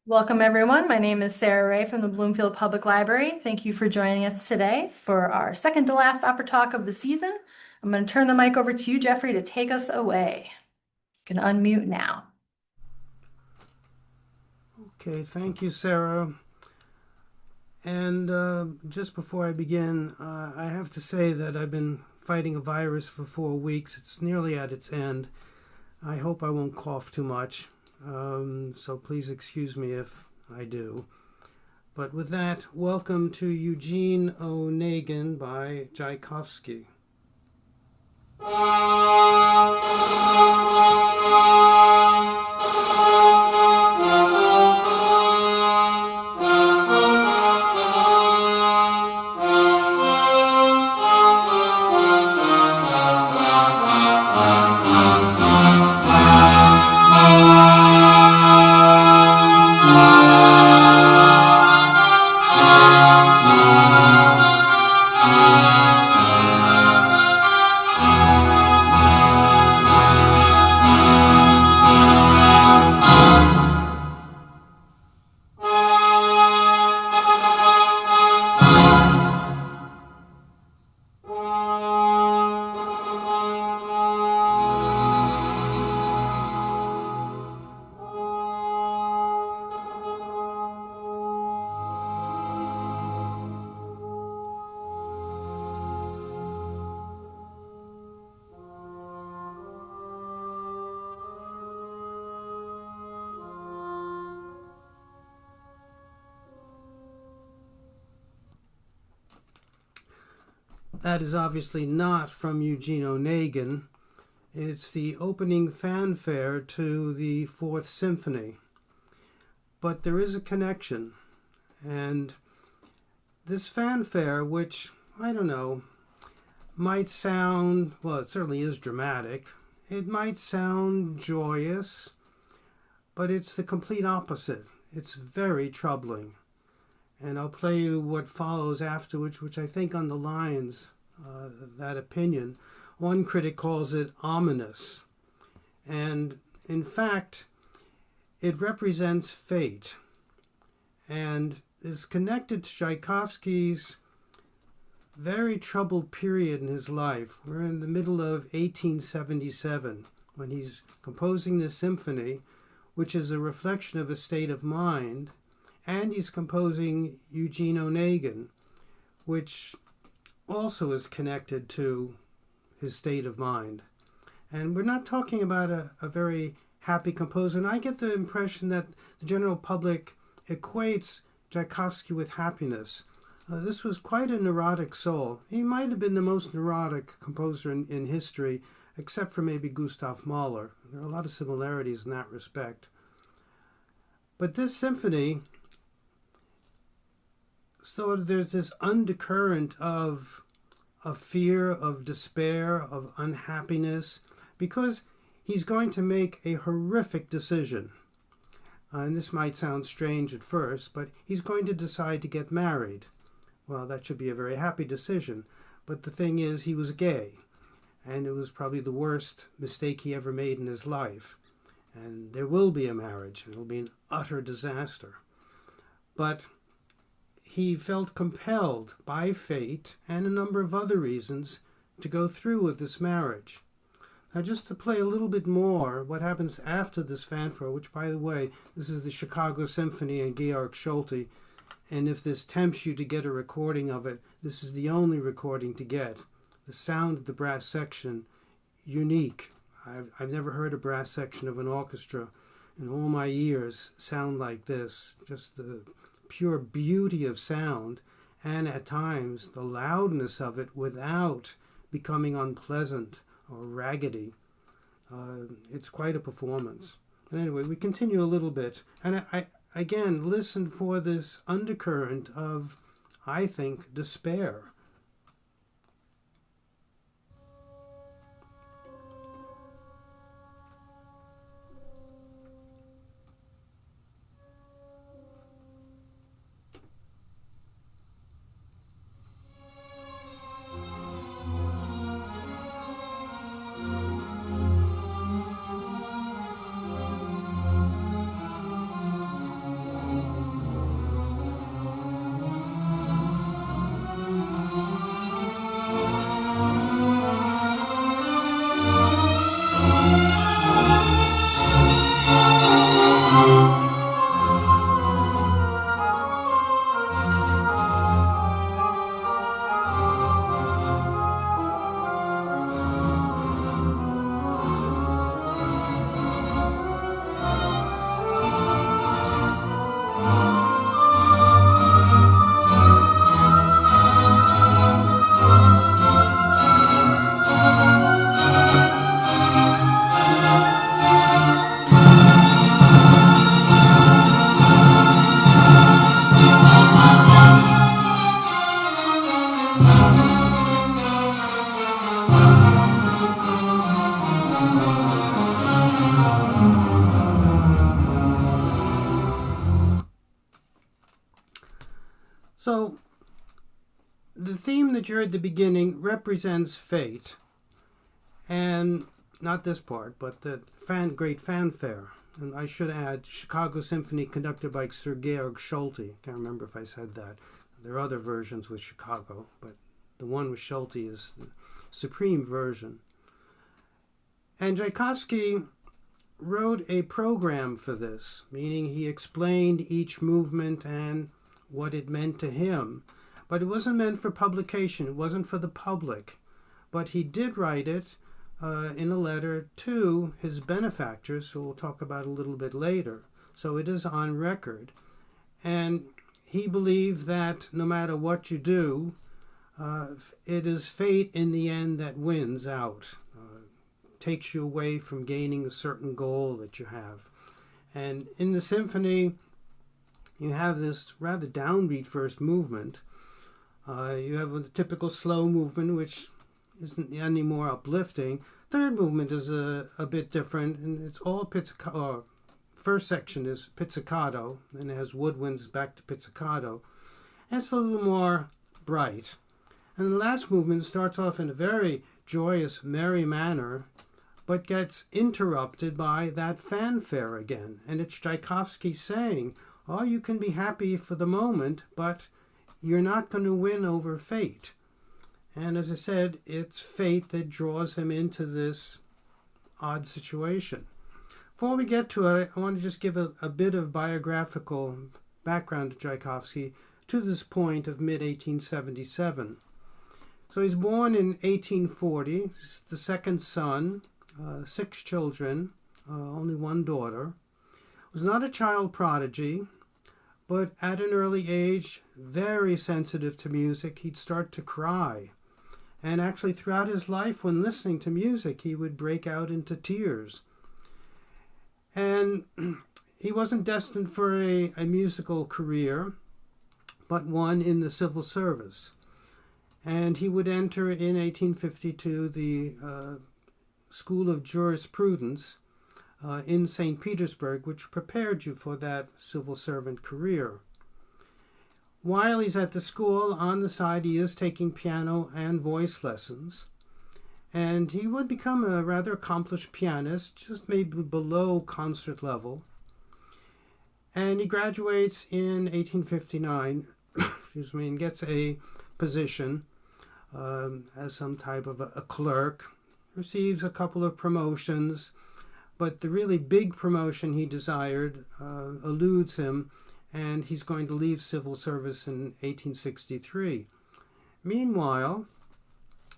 Welcome, everyone. My name is Sarah Ray from the Bloomfield Public Library. Thank you for joining us today for our second to last opera talk of the season. I'm going to turn the mic over to you, Jeffrey, to take us away. You can unmute now. Okay, thank you, Sarah. And just before I begin, I have to say that I've been fighting a virus for 4 weeks. It's nearly at its end. I hope I won't cough too much, so please excuse me if I do. But with that, welcome to Eugene Onegin by Tchaikovsky. That is obviously not from Eugene Onegin. It's the opening fanfare to the Fourth Symphony. But there is a connection. And this fanfare, which, I don't know, might sound, well, it certainly is dramatic. It might sound joyous, but it's the complete opposite. It's very troubling. And I'll play you what follows afterwards, which I think underlines that opinion. One critic calls it ominous. And in fact, it represents fate and is connected to Tchaikovsky's very troubled period in his life. We're in the middle of 1877 when he's composing this symphony, which is a reflection of a state of mind. And he's composing Eugene Onegin, which also is connected to his state of mind. And we're not talking about a very happy composer. And I get the impression that the general public equates Tchaikovsky with happiness. This was quite a neurotic soul. He might have been the most neurotic composer in history, except for maybe Gustav Mahler. There are a lot of similarities in that respect. But this symphony, so there's this undercurrent of fear, of despair, of unhappiness, because he's going to make a horrific decision. And this might sound strange at first, but he's going to decide to get married. Well, that should be a very happy decision. But the thing is, he was gay, and it was probably the worst mistake he ever made in his life. And there will be a marriage, and it will be an utter disaster. But he felt compelled by fate and a number of other reasons to go through with this marriage. Now, just to play a little bit more what happens after this fanfare, which, by the way, this is the Chicago Symphony and Georg Solti, and if this tempts you to get a recording of it, this is the only recording to get. The sound of the brass section, unique. I've never heard a brass section of an orchestra in all my years sound like this. Just the pure beauty of sound, and at times the loudness of it without becoming unpleasant or raggedy. It's quite a performance. But anyway, we continue a little bit, and I again listen for this undercurrent of, I think, despair. So the theme that you heard at the beginning represents fate, and not this part, but the great fanfare. And I should add, Chicago Symphony conducted by Sir Georg Solti. Can't remember if I said that. There are other versions with Chicago, but the one with Solti is the supreme version. And Tchaikovsky wrote a program for this, meaning he explained each movement and what it meant to him. But it wasn't meant for publication. It wasn't for the public. But he did write it in a letter to his benefactors, who we'll talk about a little bit later. So it is on record. And he believed that no matter what you do, it is fate in the end that wins out, takes you away from gaining a certain goal that you have. And in the symphony, you have this rather downbeat first movement. You have a typical slow movement, which isn't any more uplifting. Third movement is a bit different, and it's all pizzicato. First section is pizzicato, and it has woodwinds back to pizzicato. And it's a little more bright. And the last movement starts off in a very joyous, merry manner, but gets interrupted by that fanfare again. And it's Tchaikovsky saying, oh, you can be happy for the moment, but you're not going to win over fate. And as I said, it's fate that draws him into this odd situation. Before we get to it, I want to just give a bit of biographical background to Tchaikovsky to this point of mid-1877. So he's born in 1840. He's the second son, 6 children, only one daughter. Was not a child prodigy, but at an early age, very sensitive to music. He'd start to cry. And actually throughout his life, when listening to music, he would break out into tears. And he wasn't destined for a musical career, but one in the civil service. And he would enter in 1852 the School of Jurisprudence in St. Petersburg, which prepared you for that civil servant career. While he's at the school, on the side, he is taking piano and voice lessons. And he would become a rather accomplished pianist, just maybe below concert level. And he graduates in 1859, and gets a position as some type of a clerk, receives a couple of promotions, but the really big promotion he desired eludes him, and he's going to leave civil service in 1863. Meanwhile,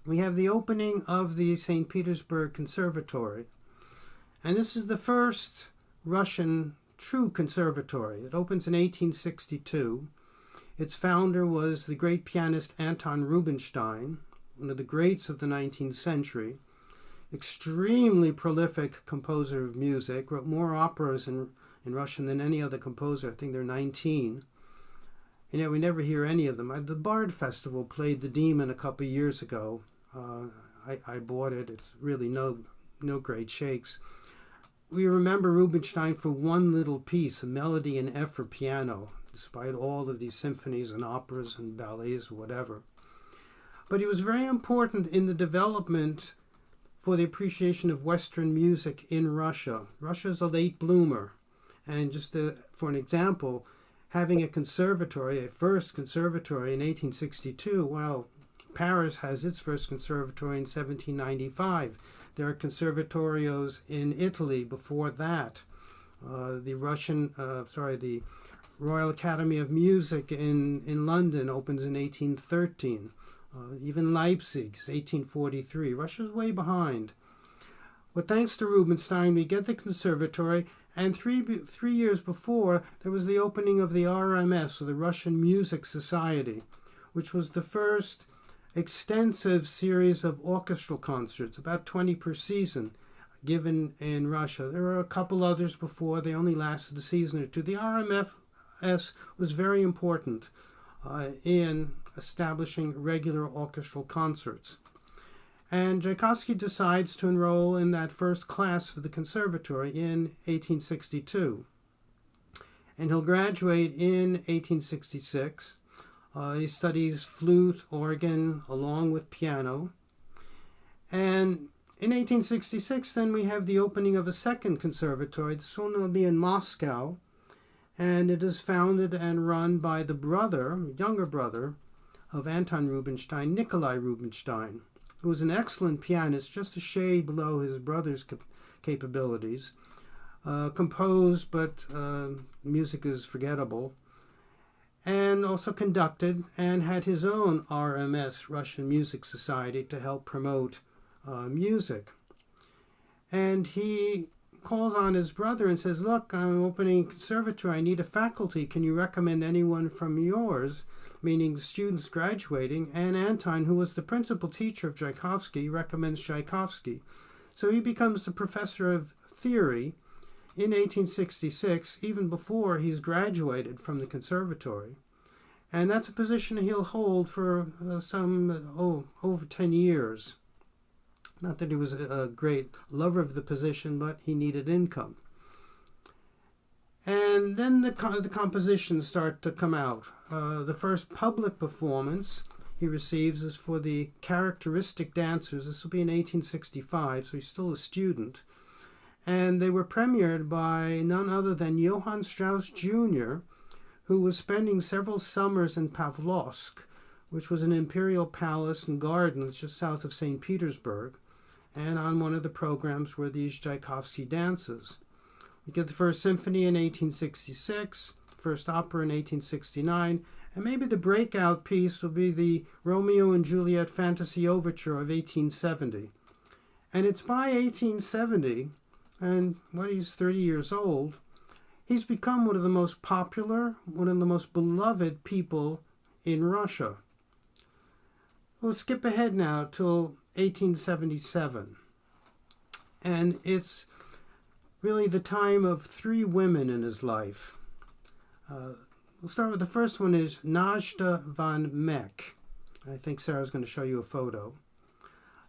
we have the opening of the St. Petersburg Conservatory, and this is the first Russian true conservatory. It opens in 1862. Its founder was the great pianist Anton Rubinstein, one of the greats of the 19th century, extremely prolific composer of music, wrote more operas in Russian than any other composer. I think there are 19. And yet we never hear any of them. The Bard Festival played The Demon a couple of years ago. I bought it. It's really no great shakes. We remember Rubinstein for one little piece, a melody in F for piano, despite all of these symphonies and operas and ballets or whatever. But he was very important in the development for the appreciation of Western music in Russia. Russia is a late bloomer. And just for an example, having a conservatory, a first conservatory in 1862, well, Paris has its first conservatory in 1795. There are conservatorios in Italy before that. The Royal Academy of Music in London opens in 1813. Even Leipzig is 1843. Russia's way behind. But thanks to Rubinstein, we get the conservatory, and three years before, there was the opening of the RMS, or the Russian Music Society, which was the first extensive series of orchestral concerts, about 20 per season, given in Russia. There were a couple others before. They only lasted a season or two. The RMS was very important in establishing regular orchestral concerts. And Tchaikovsky decides to enroll in that first class for the conservatory in 1862. And he'll graduate in 1866. He studies flute, organ, along with piano. And in 1866, then we have the opening of a second conservatory. This one will be in Moscow, and it is founded and run by the younger brother of Anton Rubinstein, Nikolai Rubinstein, who was an excellent pianist, just a shade below his brother's capabilities. Composed, but music is forgettable. And also conducted and had his own RMS, Russian Music Society, to help promote music. And he calls on his brother and says, look, I'm opening a conservatory. I need a faculty. Can you recommend anyone from yours? Meaning students graduating. And Anton, who was the principal teacher of Tchaikovsky, recommends Tchaikovsky. So he becomes the professor of theory in 1866, even before he's graduated from the conservatory. And that's a position he'll hold for over 10 years. Not that he was a great lover of the position, but he needed income. And then the compositions start to come out. The first public performance he receives is for the characteristic dancers. This will be in 1865, so he's still a student. And they were premiered by none other than Johann Strauss Jr., who was spending several summers in Pavlovsk, which was an imperial palace and gardens just south of St. Petersburg. And on one of the programs were these Tchaikovsky dances. We get the first symphony in 1866, first opera in 1869, and maybe the breakout piece will be the Romeo and Juliet Fantasy Overture of 1870. And it's by 1870, and when he's 30 years old, he's become one of the most popular, one of the most beloved people in Russia. We'll skip ahead now till 1877. And it's really the time of three women in his life. We'll start with the first one is Najda van Meck. I think Sarah's going to show you a photo.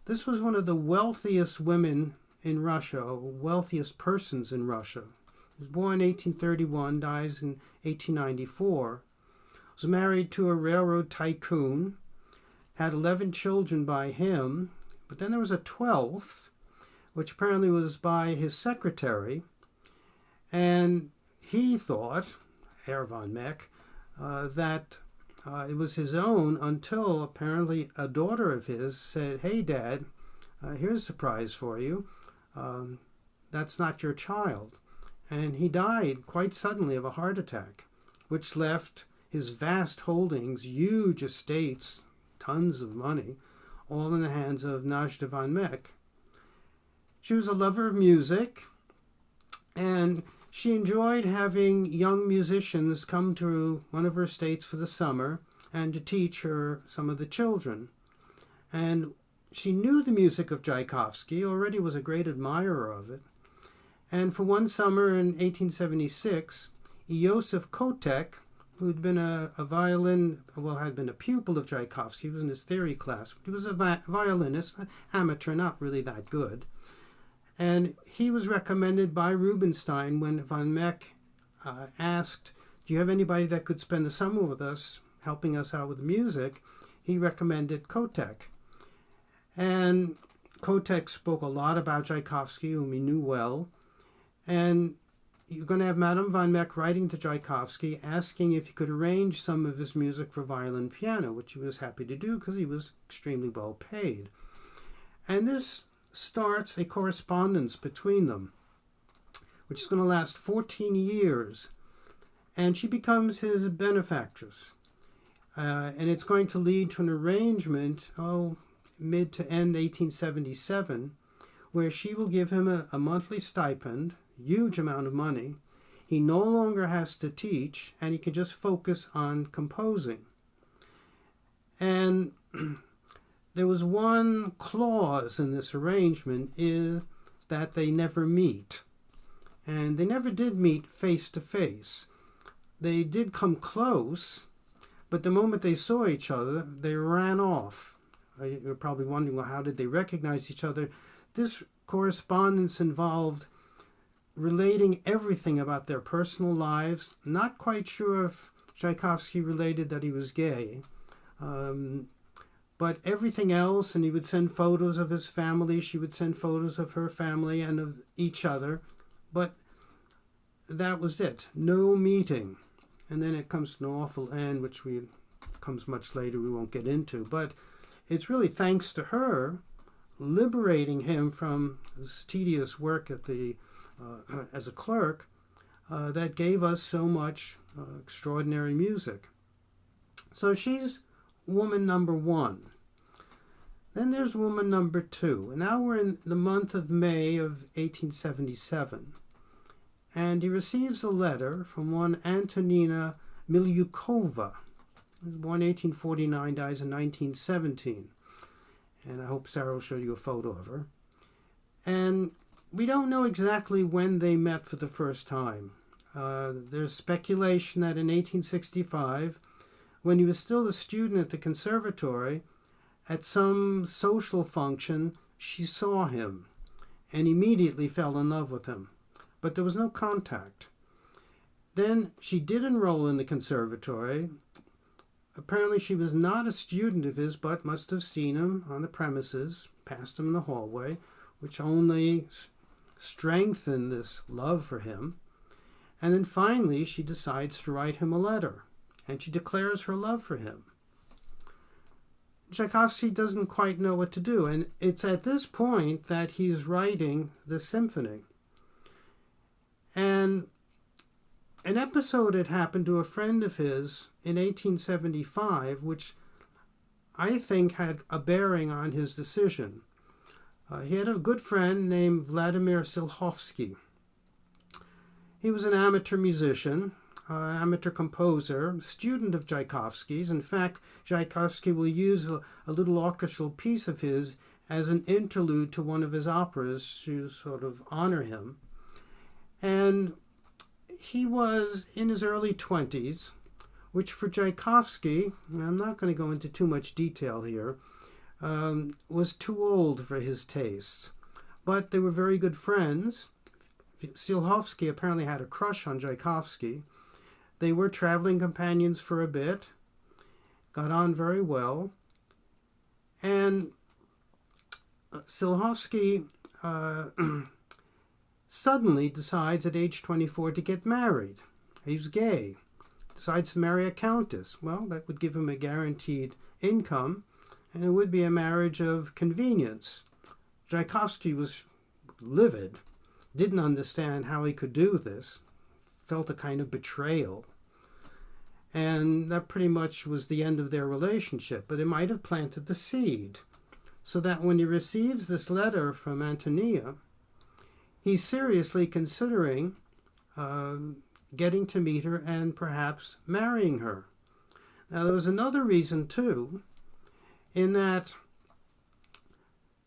This was one of the wealthiest women in Russia, wealthiest persons in Russia. He was born in 1831, dies in 1894. Was married to a railroad tycoon, had 11 children by him, but then there was a 12th, which apparently was by his secretary, and he thought, Herr von Meck, that it was his own until apparently a daughter of his said, hey, Dad, here's a surprise for you. That's not your child. And he died quite suddenly of a heart attack, which left his vast holdings, huge estates, tons of money, all in the hands of Najda van Meck. She was a lover of music, and she enjoyed having young musicians come to one of her estates for the summer and to teach her some of the children. And she knew the music of Tchaikovsky, already was a great admirer of it. And for one summer in 1876, Iosif Kotek, who'd been had been a pupil of Tchaikovsky, he was in his theory class. He was a violinist, amateur, not really that good. And he was recommended by Rubinstein when Van Meck asked, do you have anybody that could spend the summer with us, helping us out with music? He recommended Kotek. And Kotek spoke a lot about Tchaikovsky, whom he knew well. And you're going to have Madame Van Meck writing to Tchaikovsky, asking if he could arrange some of his music for violin and piano, which he was happy to do because he was extremely well paid. And this starts a correspondence between them, which is going to last 14 years. And she becomes his benefactress. And it's going to lead to an arrangement, mid to end 1877, where she will give him a monthly stipend, huge amount of money. He no longer has to teach, and he can just focus on composing. And there was one clause in this arrangement is that they never meet. And they never did meet face to face. They did come close, but the moment they saw each other, they ran off. You're probably wondering, well, how did they recognize each other? This correspondence involved relating everything about their personal lives. Not quite sure if Tchaikovsky related that he was gay. But everything else, and he would send photos of his family, she would send photos of her family and of each other. But that was it. No meeting. And then it comes to an awful end, which comes much later, we won't get into. But it's really thanks to her liberating him from this tedious work at as a clerk that gave us so much extraordinary music. So she's woman number one. Then there's woman number two. And now we're in the month of May of 1877. And he receives a letter from one Antonina Milyukova, born 1849, dies in 1917. And I hope Sarah will show you a photo of her. And we don't know exactly when they met for the first time. There's speculation that in 1865, when he was still a student at the conservatory, at some social function, she saw him and immediately fell in love with him. But there was no contact. Then she did enroll in the conservatory. Apparently she was not a student of his, but must have seen him on the premises, passed him in the hallway, which only strengthened this love for him. And then finally she decides to write him a letter, and she declares her love for him. Tchaikovsky doesn't quite know what to do, and it's at this point that he's writing the symphony. And an episode had happened to a friend of his in 1875, which I think had a bearing on his decision. He had a good friend named Vladimir Silhovsky. He was an amateur musician, amateur composer, student of Tchaikovsky's. In fact, Tchaikovsky will use a little orchestral piece of his as an interlude to one of his operas to sort of honor him. And he was in his early 20s, which for Tchaikovsky, and I'm not going to go into too much detail here, was too old for his tastes. But they were very good friends. Silhovsky apparently had a crush on Tchaikovsky. They were traveling companions for a bit, got on very well. And Silhovsky suddenly decides at age 24 to get married. He's gay. Decides to marry a countess. Well, that would give him a guaranteed income, and it would be a marriage of convenience. Tchaikovsky was livid, didn't understand how he could do this, felt a kind of betrayal. And that pretty much was the end of their relationship, but it might have planted the seed, so that when he receives this letter from Antonia, he's seriously considering getting to meet her and perhaps marrying her. Now, there was another reason, too, in that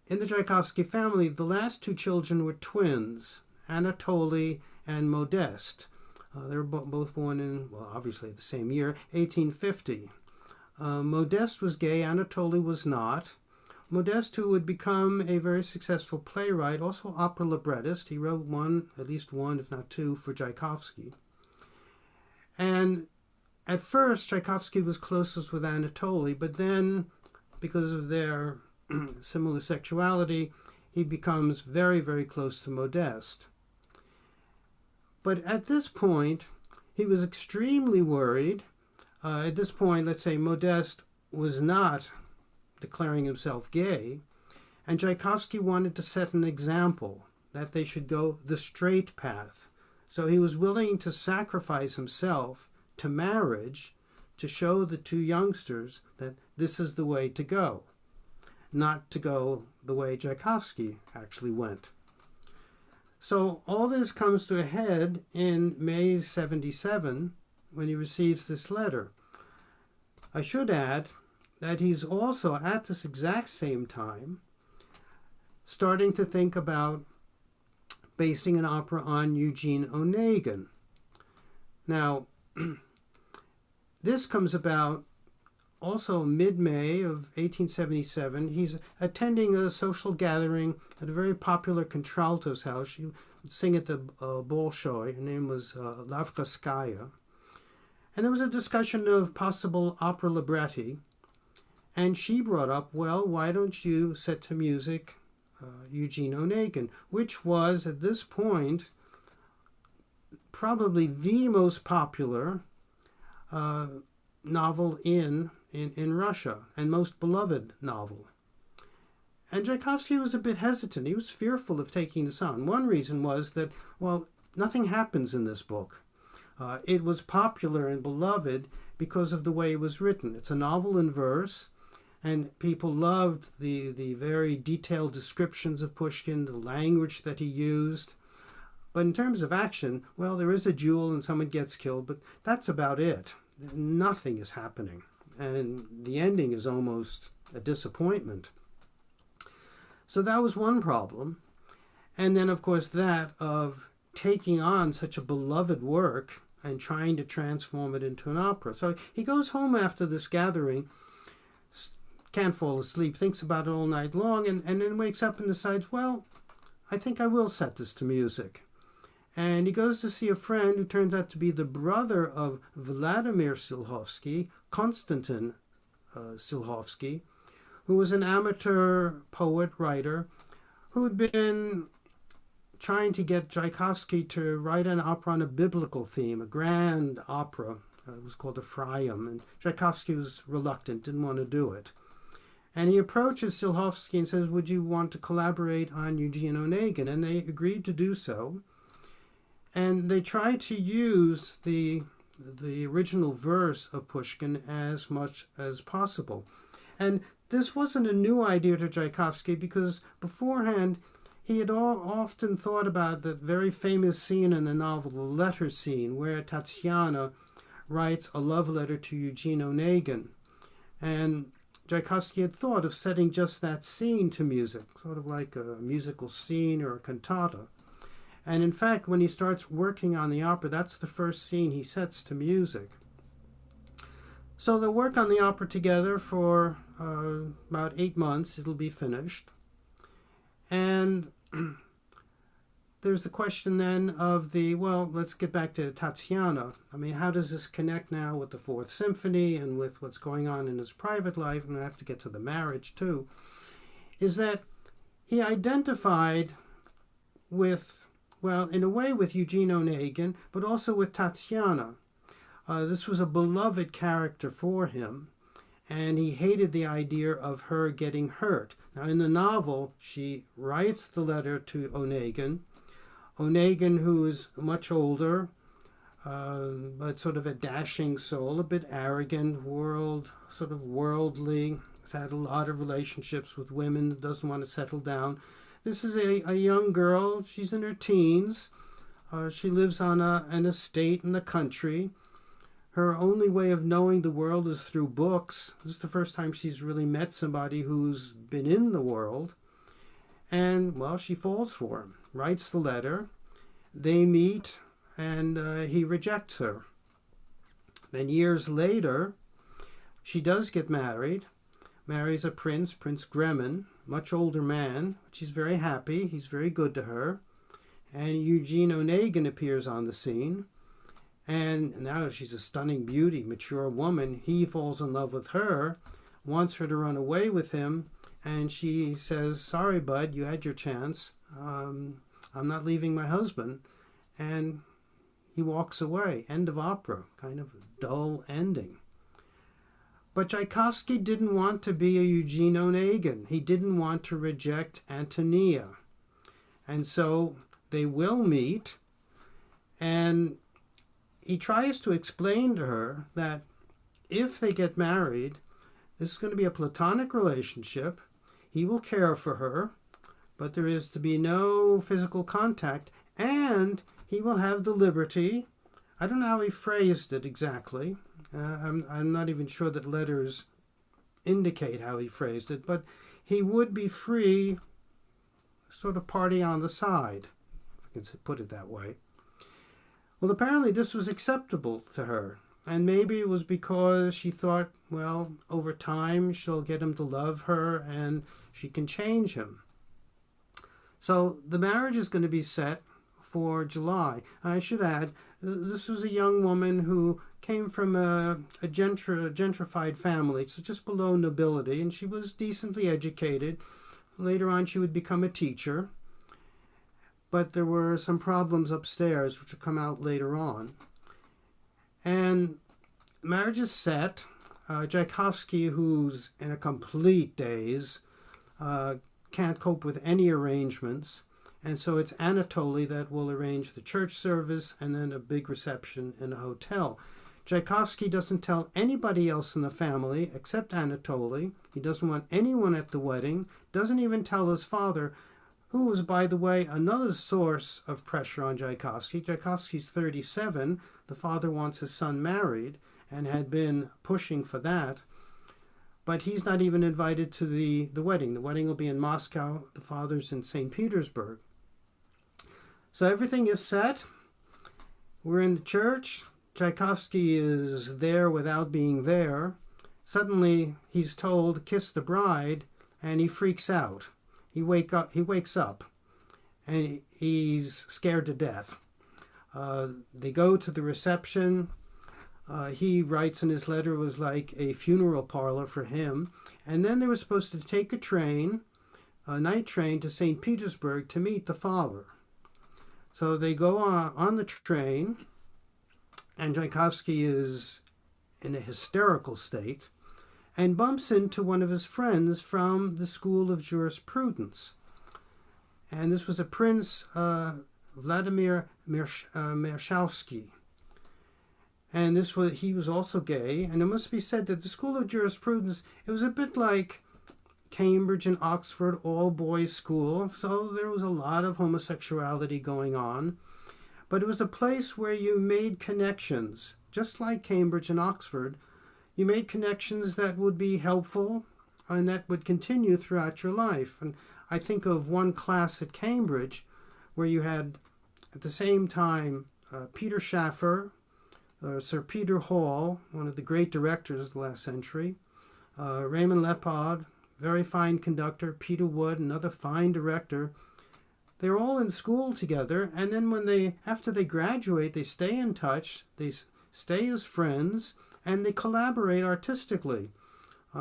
in the Tchaikovsky family, the last two children were twins, Anatoly and Modeste. They were both born in, well, obviously the same year, 1850. Modeste was gay, Anatoly was not. Modeste, who would become a very successful playwright, also opera librettist. He wrote at least one, if not two, for Tchaikovsky. And at first, Tchaikovsky was closest with Anatoly, but then, because of their similar sexuality, he becomes very, very close to Modeste. But at this point, he was extremely worried. At this point, let's say Modeste was not declaring himself gay, and Tchaikovsky wanted to set an example that they should go the straight path. So he was willing to sacrifice himself to marriage to show the two youngsters that this is the way to go, not to go the way Tchaikovsky actually went. So all this comes to a head in May 77 when he receives this letter. I should add that he's also at this exact same time starting to think about basing an opera on Eugene Onegin. Now, this comes about also mid-May of 1877. He's attending a social gathering at a very popular contralto's house. She would sing at the Bolshoi. Her name was Lavkaskaya. And there was a discussion of possible opera libretti. And she brought up, well, why don't you set to music Eugene Onegin, which was at this point probably the most popular novel in Russia and most beloved novel. And Tchaikovsky was a bit hesitant. He was fearful of taking this on. One reason was that, well, nothing happens in this book. It was popular and beloved because of the way it was written. It's a novel in verse, and people loved the very detailed descriptions of Pushkin, the language that he used. But in terms of action, well, there is a duel and someone gets killed, but that's about it. Nothing is happening. And the ending is almost a disappointment. So that was one problem. And then, of course, that of taking on such a beloved work and trying to transform it into an opera. So he goes home after this gathering, can't fall asleep, thinks about it all night long, and then wakes up and decides, well, I think I will set this to music. And he goes to see a friend who turns out to be the brother of Vladimir Silhovsky, Konstantin Silhovsky, who was an amateur poet, writer, who had been trying to get Tchaikovsky to write an opera on a biblical theme, a grand opera. It was called a Phraim, and Tchaikovsky was reluctant, didn't want to do it. And he approaches Silhovsky and says, would you want to collaborate on Eugene Onegin? And they agreed to do so. And they tried to use the original verse of Pushkin as much as possible. And this wasn't a new idea to Tchaikovsky, because beforehand he had often thought about the very famous scene in the novel, the letter scene, where Tatiana writes a love letter to Eugene Onegin. And Tchaikovsky had thought of setting just that scene to music, sort of like a musical scene or a cantata. And in fact, when he starts working on the opera, that's the first scene he sets to music. So they'll work on the opera together for about 8 months. It'll be finished. And there's the question then of well, let's get back to Tatiana. I mean, how does this connect now with the Fourth Symphony and with what's going on in his private life? And I have to get to the marriage too. Is that he identified with, well, in a way with Eugene Onegin, but also with Tatiana. This was a beloved character for him, and he hated the idea of her getting hurt. Now, in the novel, she writes the letter to Onegin. Onegin, who is much older, but sort of a dashing soul, a bit arrogant, sort of worldly, has had a lot of relationships with women, doesn't want to settle down. This is a young girl. She's in her teens. She lives on an estate in the country. Her only way of knowing the world is through books. This is the first time she's really met somebody who's been in the world. And, well, she falls for him, writes the letter. They meet, and he rejects her. Then years later, she does get married, marries a prince, Prince Gremin, much older man. She's very happy. He's very good to her. And Eugene Onegin appears on the scene. And now she's a stunning beauty, mature woman. He falls in love with her, wants her to run away with him, and she says, sorry, bud, you had your chance. I'm not leaving my husband. And he walks away. End of opera. Kind of a dull ending. But Tchaikovsky didn't want to be a Eugene Onegin. He didn't want to reject Antonia. And so they will meet, and he tries to explain to her that if they get married, this is going to be a platonic relationship. He will care for her, but there is to be no physical contact, and he will have the liberty. I don't know how he phrased it exactly. I'm not even sure that letters indicate how he phrased it, but he would be free, sort of party on the side, if I can put it that way. Well, apparently this was acceptable to her, and maybe it was because she thought, well, over time she'll get him to love her and she can change him. So the marriage is going to be set for July. And I should add, this was a young woman who came from a gentrified family, so just below nobility, and she was decently educated. Later on, she would become a teacher. But there were some problems upstairs, which will come out later on. And marriage is set. Tchaikovsky, who's in a complete daze, can't cope with any arrangements. And so it's Anatoly that will arrange the church service and then a big reception in a hotel. Tchaikovsky doesn't tell anybody else in the family except Anatoly. He doesn't want anyone at the wedding, doesn't even tell his father, who was, by the way, another source of pressure on Tchaikovsky. Tchaikovsky's 37. The father wants his son married and had been pushing for that. But he's not even invited to the wedding. The wedding will be in Moscow. The father's in St. Petersburg. So everything is set. We're in the church. Tchaikovsky is there without being there. Suddenly, he's told, kiss the bride, and he freaks out. He wakes up, and he's scared to death. They go to the reception. He writes in his letter it was like a funeral parlor for him. And then they were supposed to take a night train to St. Petersburg to meet the father. So they go on the train, and Tchaikovsky is in a hysterical state and bumps into one of his friends from the School of Jurisprudence. And this was a Prince Vladimir Mershkovsky. And he was also gay. And it must be said that the School of Jurisprudence, it was a bit like Cambridge and Oxford all-boys school. So there was a lot of homosexuality going on. But it was a place where you made connections, just like Cambridge and Oxford. You made connections that would be helpful and that would continue throughout your life. And I think of one class at Cambridge where you had, at the same time, Peter Schaffer, Sir Peter Hall, one of the great directors of the last century, Raymond Lepard, very fine conductor, Peter Wood, another fine director. They're all in school together, and then after they graduate, they stay in touch, they stay as friends, and they collaborate artistically.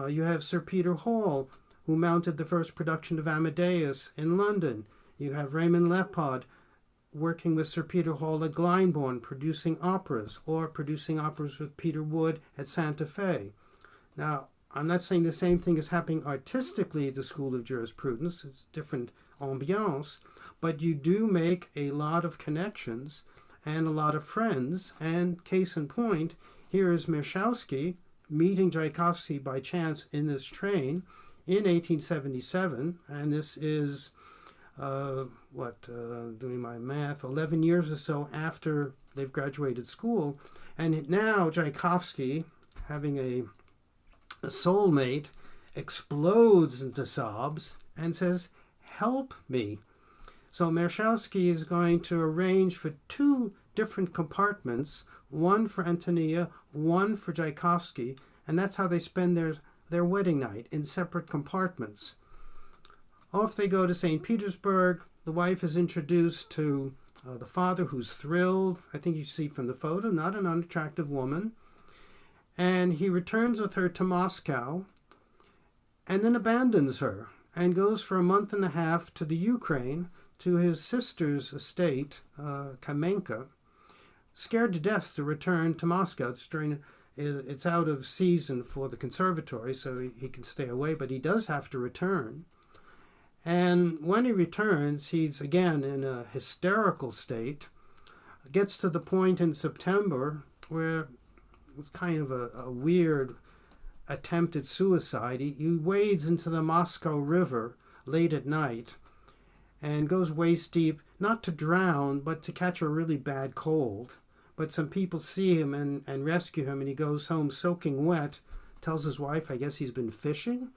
You have Sir Peter Hall, who mounted the first production of Amadeus in London. You have Raymond Lepard working with Sir Peter Hall at Glyndebourne, producing operas, or producing operas with Peter Wood at Santa Fe. Now, I'm not saying the same thing is happening artistically at the School of Jurisprudence. It's different ambiance, but you do make a lot of connections and a lot of friends. And case in point, here is Mershkovsky meeting Tchaikovsky by chance in this train in 1877, and this is, doing my math, 11 years or so after they've graduated school. And now Tchaikovsky, having a soulmate, explodes into sobs and says, "Help me." So Mershkovsky is going to arrange for two different compartments, one for Antonia, one for Tchaikovsky, and that's how they spend their wedding night, in separate compartments. Off they go to St. Petersburg. The wife is introduced to the father, who's thrilled. I think you see from the photo, not an unattractive woman. And he returns with her to Moscow and then abandons her and goes for a month and a half to the Ukraine, to his sister's estate, Kamenka, scared to death to return to Moscow. It's out of season for the conservatory, so he can stay away, but he does have to return. And when he returns, he's again in a hysterical state. Gets to the point in September where it's kind of a weird attempted suicide. He wades into the Moscow River late at night and goes waist deep, not to drown, but to catch a really bad cold. But some people see him and rescue him, and he goes home soaking wet, tells his wife, I guess he's been fishing,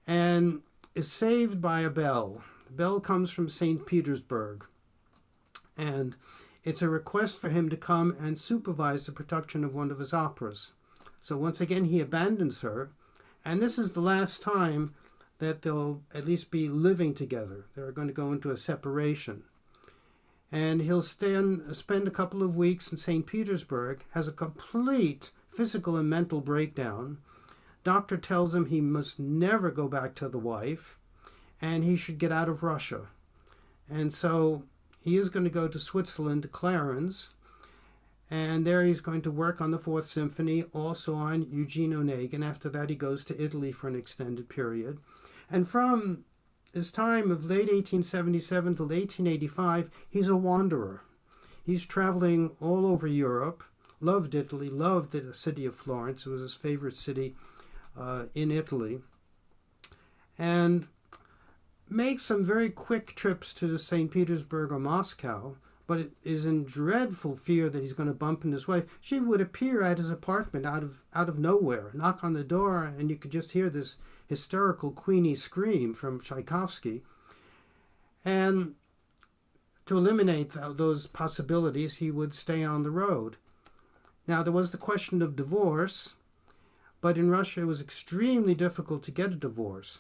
and is saved by a bell. The bell comes from St. Petersburg, and it's a request for him to come and supervise the production of one of his operas. So once again, he abandons her, and this is the last time that they'll at least be living together. They're going to go into a separation. And he'll spend a couple of weeks in St. Petersburg, has a complete physical and mental breakdown. Doctor tells him he must never go back to the wife, and he should get out of Russia. And so he is going to go to Switzerland, to Clarens, and there he's going to work on the Fourth Symphony, also on Eugene Onegin. After that, he goes to Italy for an extended period. And from his time of late 1877 till 1885, he's a wanderer. He's traveling all over Europe, loved Italy, loved the city of Florence. It was his favorite city in Italy. And makes some very quick trips to St. Petersburg or Moscow, but is in dreadful fear that he's going to bump into his wife. She would appear at his apartment out of nowhere, knock on the door, and you could just hear this hysterical Queenie scream from Tchaikovsky. And to eliminate those possibilities, he would stay on the road. Now, there was the question of divorce, but in Russia it was extremely difficult to get a divorce.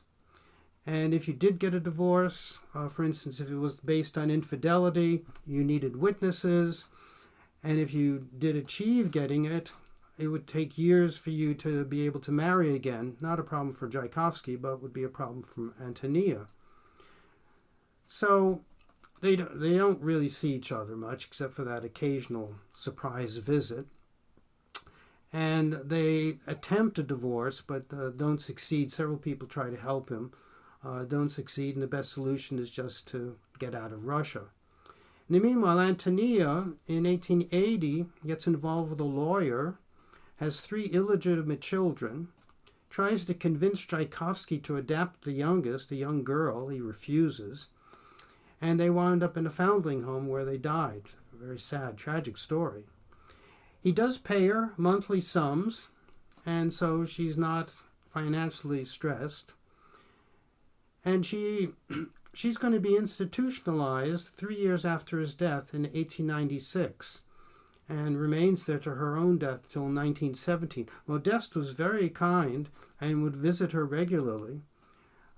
And if you did get a divorce, for instance, if it was based on infidelity, you needed witnesses. And if you did achieve getting it, it would take years for you to be able to marry again. Not a problem for Tchaikovsky, but would be a problem for Antonia. So they don't really see each other much, except for that occasional surprise visit. And they attempt a divorce, but don't succeed. Several people try to help him. Don't succeed, and the best solution is just to get out of Russia. In the meanwhile, Antonia, in 1880, gets involved with a lawyer, has 3 illegitimate children, tries to convince Tchaikovsky to adopt the youngest, a young girl. He refuses, and they wound up in a foundling home where they died. A very sad, tragic story. He does pay her monthly sums, and so she's not financially stressed. And she's going to be institutionalized 3 years after his death in 1896 and remains there to her own death till 1917. Modeste was very kind and would visit her regularly,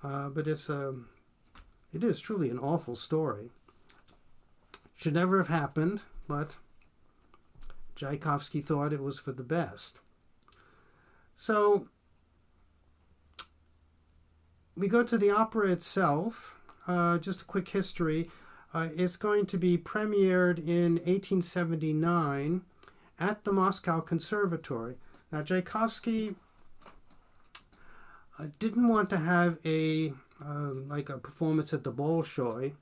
but it is truly an awful story. Should never have happened, but Tchaikovsky thought it was for the best. So we go to the opera itself. Just a quick history. It's going to be premiered in 1879 at the Moscow Conservatory. Now, Tchaikovsky didn't want to have a performance at the Bolshoi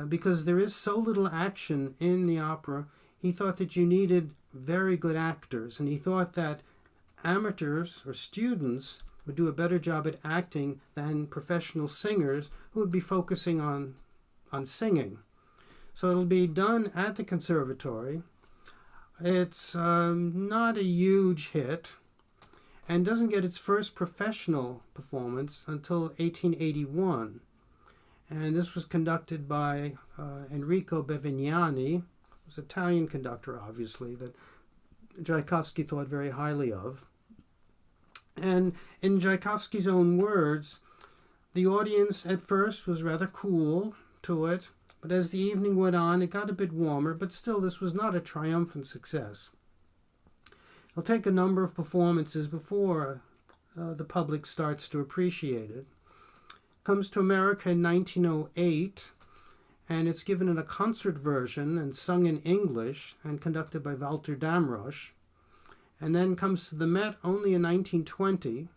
because there is so little action in the opera. He thought that you needed very good actors, and he thought that amateurs or students would do a better job at acting than professional singers who would be focusing on singing. So it'll be done at the conservatory. It's not a huge hit and doesn't get its first professional performance until 1881. And this was conducted by Enrico Bevignani, who's an Italian conductor, obviously, that Tchaikovsky thought very highly of. And in Tchaikovsky's own words, the audience at first was rather cool to it, but as the evening went on, it got a bit warmer, but still this was not a triumphant success. It'll take a number of performances before the public starts to appreciate it. Comes to America in 1908, and it's given in a concert version and sung in English and conducted by Walter Damrosch. And then comes to the Met only in 1920,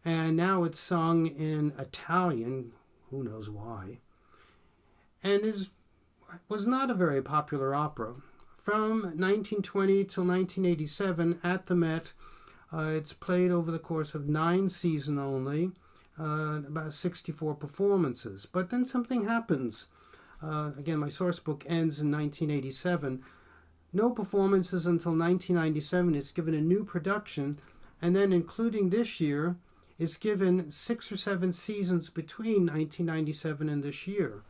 and now it's sung in Italian, who knows why, and was not a very popular opera. From 1920 till 1987 at the Met, it's played over the course of 9 seasons only, about 64 performances. But then something happens. Again, my source book ends in 1987. No performances until 1997. It's given a new production, and then including this year, it's given 6 or 7 seasons between 1997 and this year.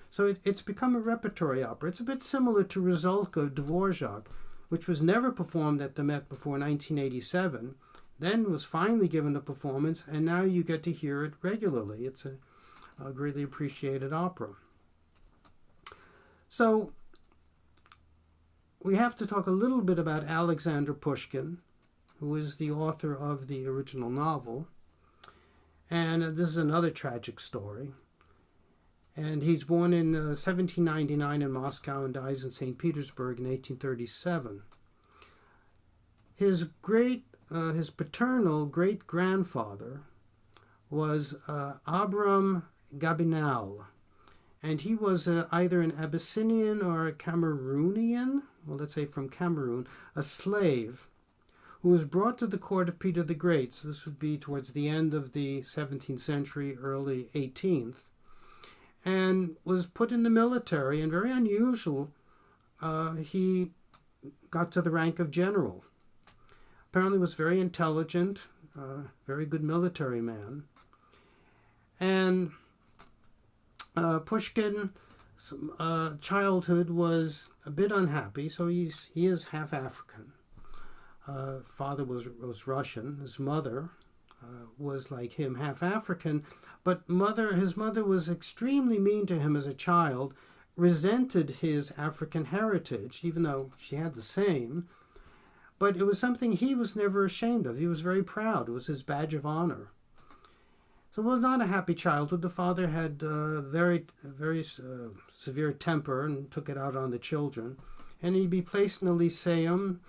So it's become a repertory opera. It's a bit similar to Rusalka of Dvorak, which was never performed at the Met before 1987, then was finally given a performance, and now you get to hear it regularly. It's a greatly appreciated opera. So we have to talk a little bit about Alexander Pushkin, who is the author of the original novel. And this is another tragic story. And he's born in 1799 in Moscow and dies in St. Petersburg in 1837. His paternal great-grandfather was Abram Gabinal, and he was either an Abyssinian or a Cameroonian, well, let's say from Cameroon, a slave who was brought to the court of Peter the Great. So this would be towards the end of the 17th century, early 18th, and was put in the military, and very unusual, he got to the rank of general. Apparently was very intelligent, very good military man. And Pushkin's childhood was a bit unhappy, so he is half African. Father was Russian. His mother was like him, half African, but his mother was extremely mean to him as a child, resented his African heritage, even though she had the same. But it was something he was never ashamed of. He was very proud. It was his badge of honor. So it was not a happy childhood. The father had very severe temper and took it out on the children. And he'd be placed in a lyceum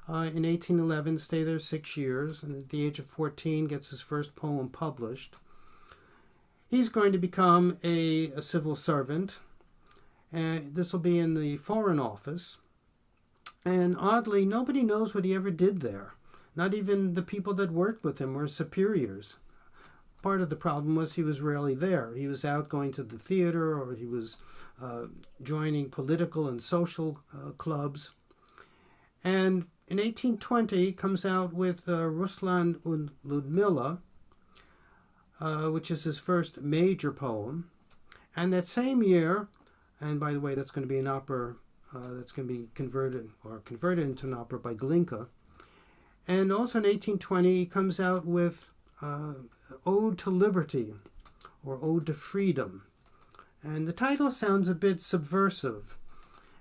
in 1811, stay there 6 years, and at the age of 14 gets his first poem published. He's going to become a civil servant, and this will be in the Foreign Office. And oddly, nobody knows what he ever did there. Not even the people that worked with him were superiors. Part of the problem was he was rarely there. He was out going to the theater, or he was joining political and social clubs. And in 1820, he comes out with Ruslan und Ludmilla, which is his first major poem. And that same year, and by the way, that's going to be an opera that's going to be converted into an opera by Glinka. And also in 1820, he comes out with Ode to Liberty, or Ode to Freedom. And the title sounds a bit subversive,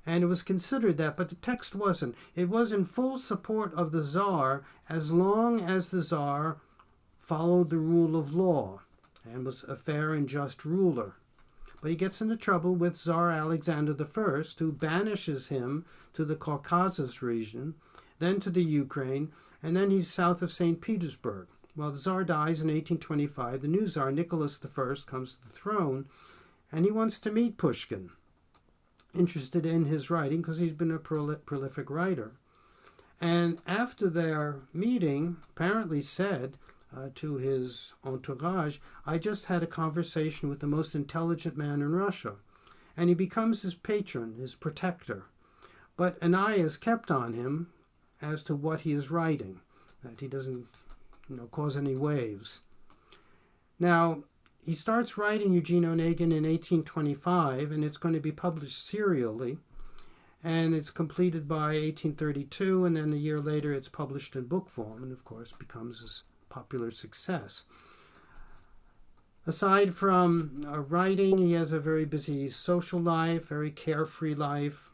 and it was considered that, but the text wasn't. It was in full support of the Tsar, as long as the Tsar followed the rule of law and was a fair and just ruler. But he gets into trouble with Tsar Alexander I, who banishes him to the Caucasus region, then to the Ukraine, and then he's south of St. Petersburg. Well, the Tsar dies in 1825. The new Tsar, Nicholas I, comes to the throne, and he wants to meet Pushkin, interested in his writing because he's been a prolific writer. And after their meeting, apparently said to his entourage, "I just had a conversation with the most intelligent man in Russia." And he becomes his patron, his protector. But an eye is kept on him as to what he is writing, that he doesn't cause any waves. Now, he starts writing Eugene Onegin in 1825, and it's going to be published serially, and it's completed by 1832, and then a year later it's published in book form, and of course becomes a popular success. Aside from writing, he has a very busy social life, very carefree life,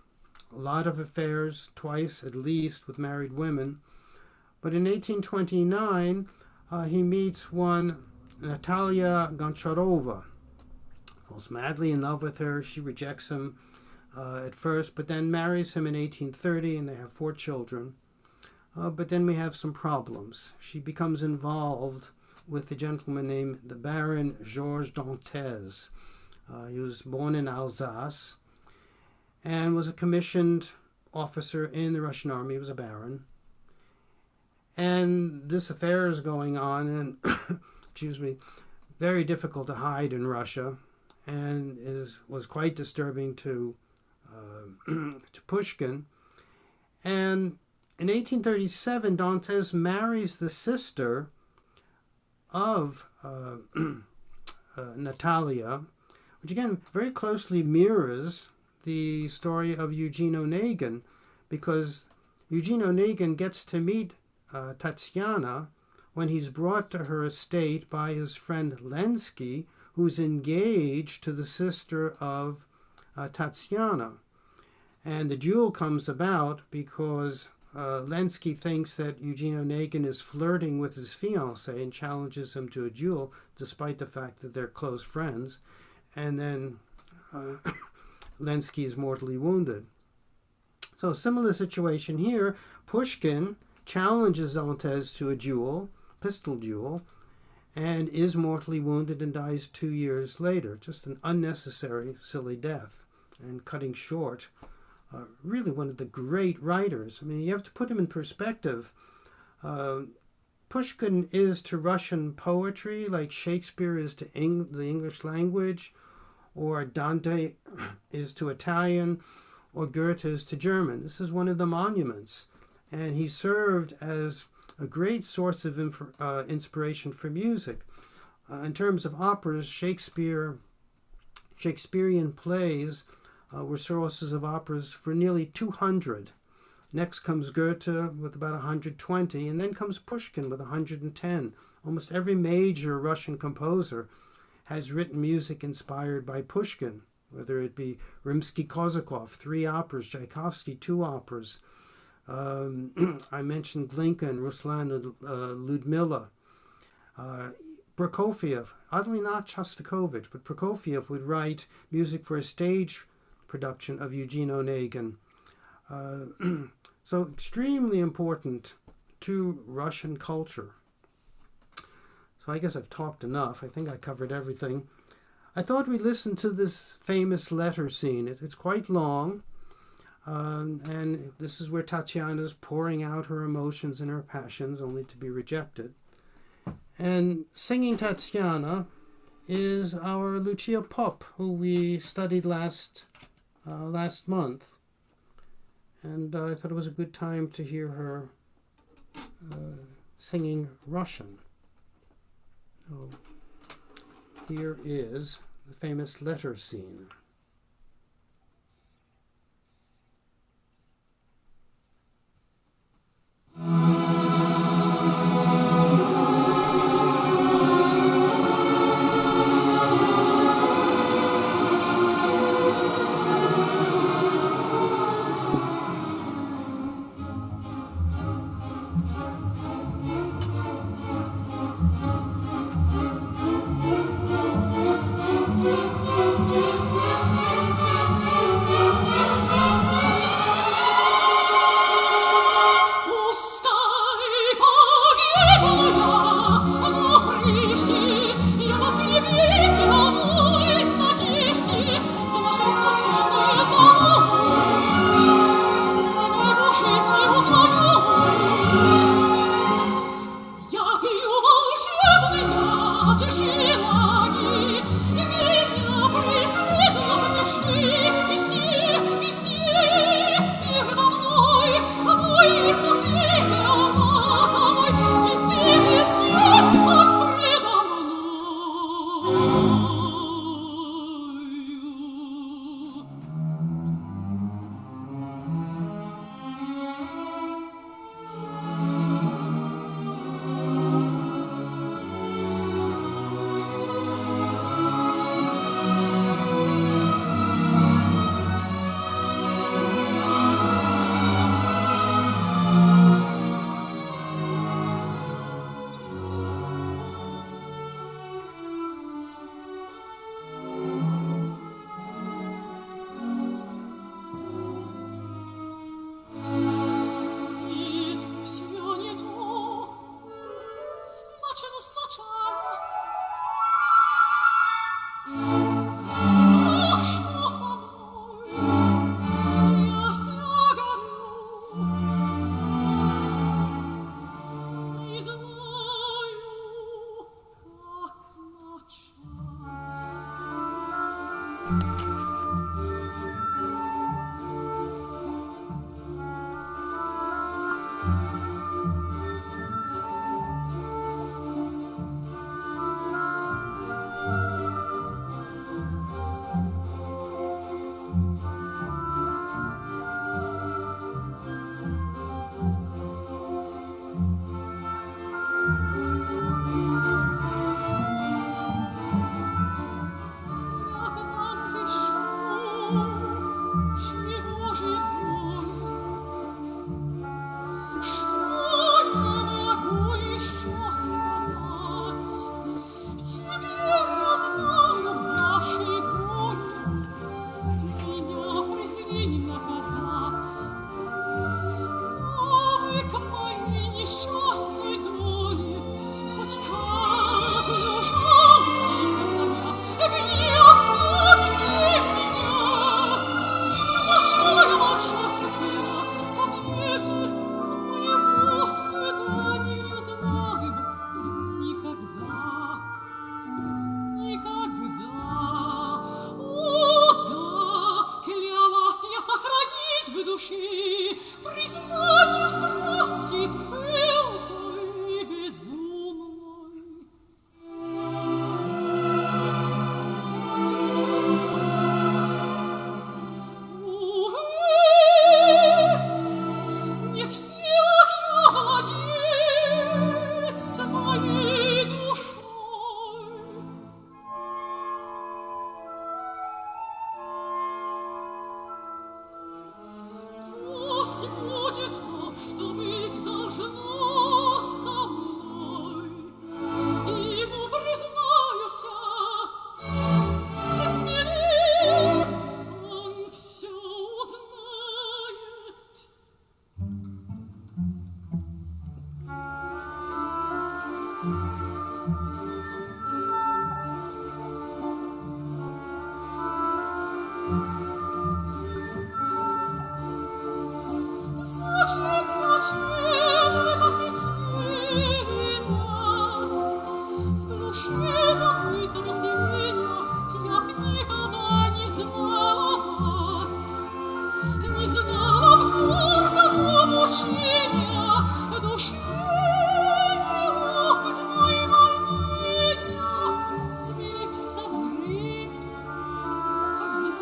a lot of affairs, twice at least, with married women. But in 1829, he meets one Natalia Goncharova. Falls madly in love with her. She rejects him at first, but then marries him in 1830, and they have 4 children. But then we have some problems. She becomes involved with a gentleman named the Baron Georges Dantes. He was born in Alsace and was a commissioned officer in the Russian army. He was a baron. And this affair is going on, and very difficult to hide in Russia, and was quite disturbing to Pushkin. And in 1837, Dantes marries the sister of Natalia, which again very closely mirrors the story of Eugene Onegin, because Eugene Onegin gets to meet Tatiana when he's brought to her estate by his friend Lenski, who's engaged to the sister of Tatiana. And the duel comes about because Lenski thinks that Eugene Onegin is flirting with his fiancée and challenges him to a duel, despite the fact that they're close friends. And then Lenski is mortally wounded. So, similar situation here. Pushkin challenges Dantes to a duel, pistol duel, and is mortally wounded and dies 2 years later. Just an unnecessary, silly death, and cutting short really one of the great writers. I mean, you have to put him in perspective. Pushkin is to Russian poetry like Shakespeare is to the English language, or Dante is to Italian, or Goethe is to German. This is one of the monuments, and he served as a great source of inspiration for music. In terms of operas, Shakespearean plays were sources of operas for nearly 200. Next comes Goethe with about 120, and then comes Pushkin with 110. Almost every major Russian composer has written music inspired by Pushkin, whether it be Rimsky-Korsakov, 3 operas, Tchaikovsky, 2 operas. I mentioned Glinka and Ruslan and Ludmilla. Prokofiev, oddly not Shostakovich, but Prokofiev would write music for a stage production of Eugene Onegin. So extremely important to Russian culture. So I guess I've talked enough. I think I covered everything. I thought we'd listen to this famous letter scene. It's quite long, and this is where Tatiana's pouring out her emotions and her passions, only to be rejected. And singing Tatiana is our Lucia Popp, who we studied last month. And I thought it was a good time to hear her singing Russian. So here is the famous letter scene.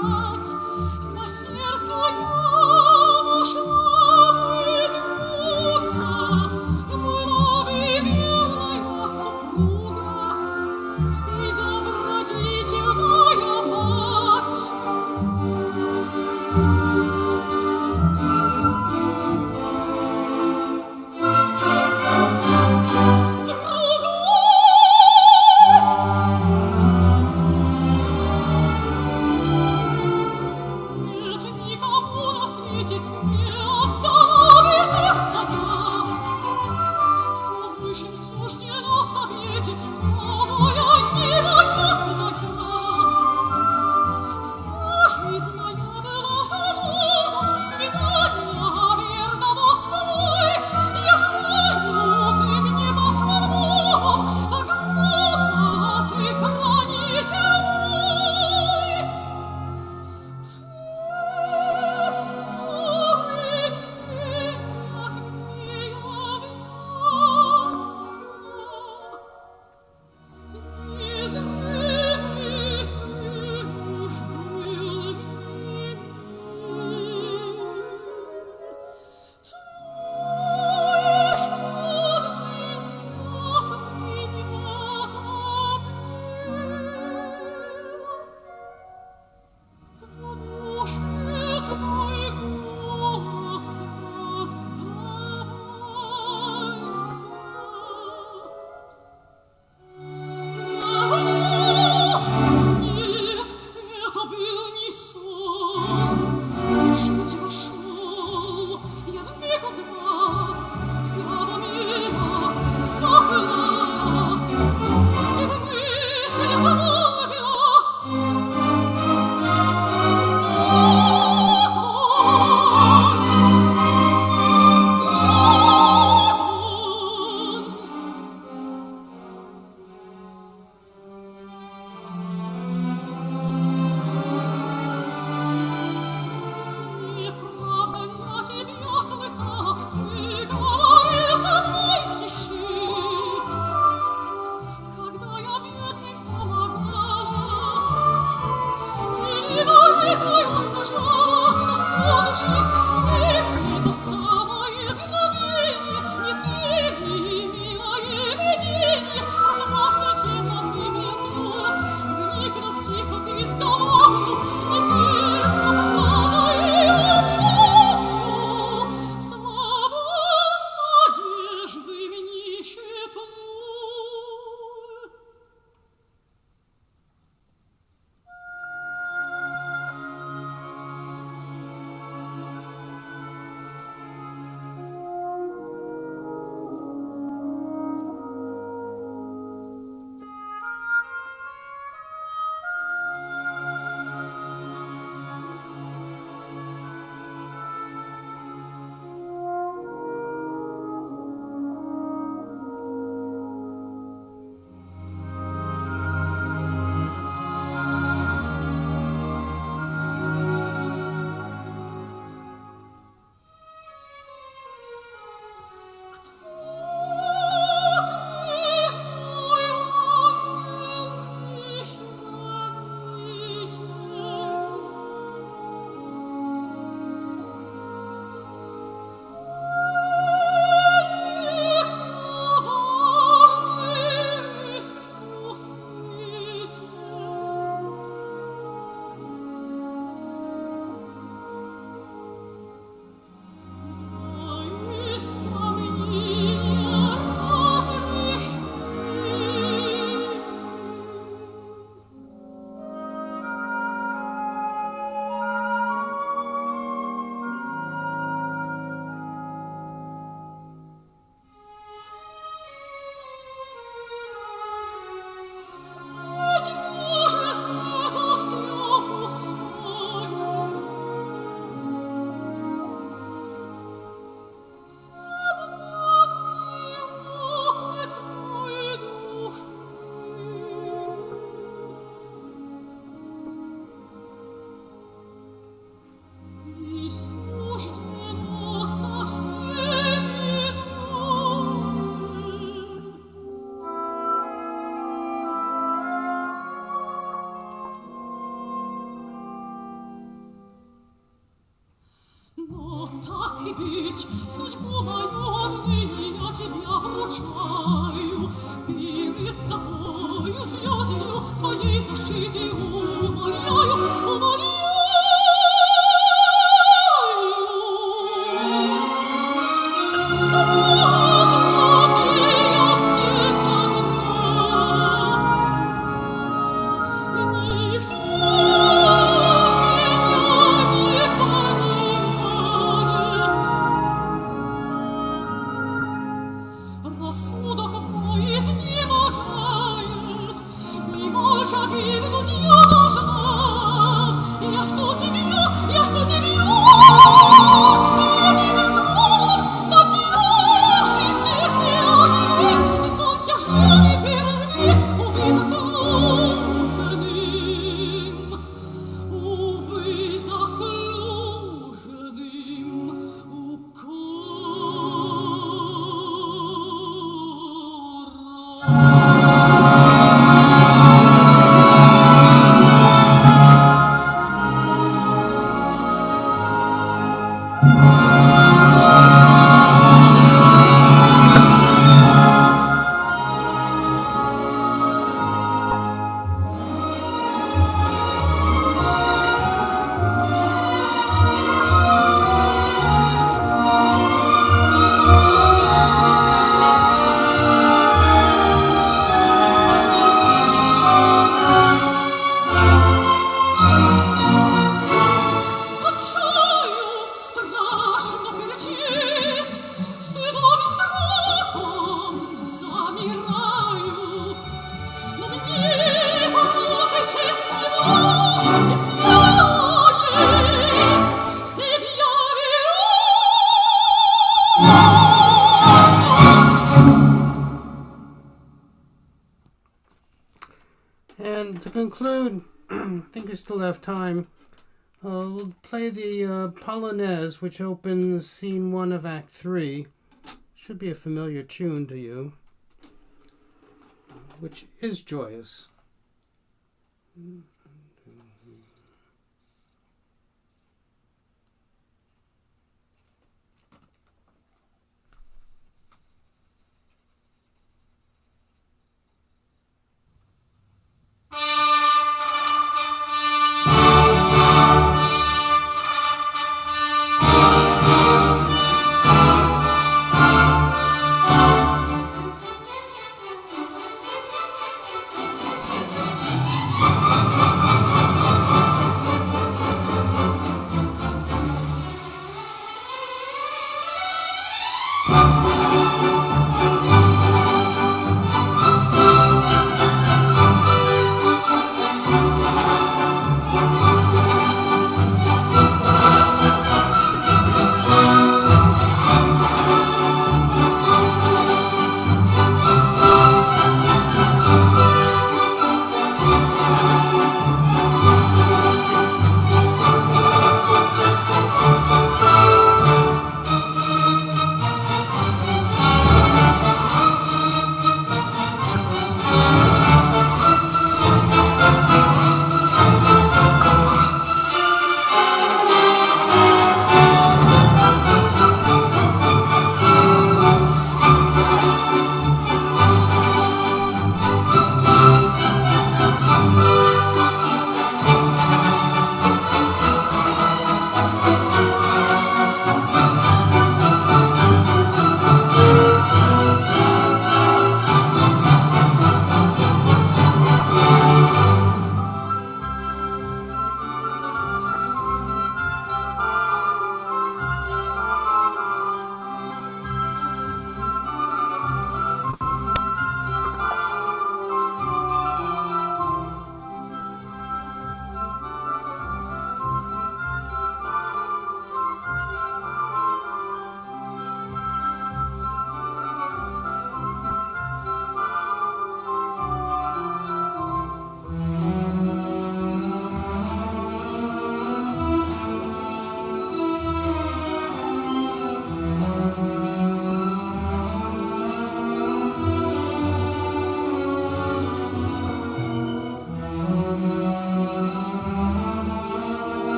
По сердцу я нашла бы друг. And to conclude, I think I still have time. We'll play the Polonaise, which opens Scene 1 of Act 3. Should be a familiar tune to you, which is joyous.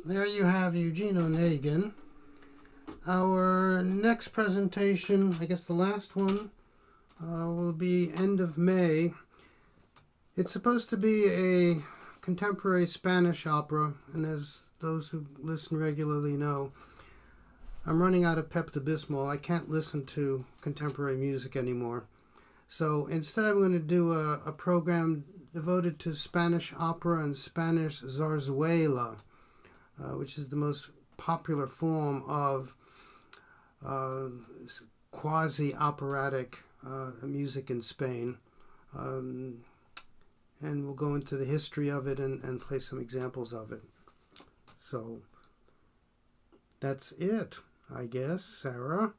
there you have Eugene Onegin. Our next presentation, I guess the last one, will be end of May. It's supposed to be a contemporary Spanish opera, and as those who listen regularly know, I'm running out of Pepto-Bismol. I can't listen to contemporary music anymore. So instead I'm going to do a program devoted to Spanish opera and Spanish zarzuela, which is the most popular form of quasi-operatic music in Spain. And we'll go into the history of it and play some examples of it. So that's it, I guess, Sarah.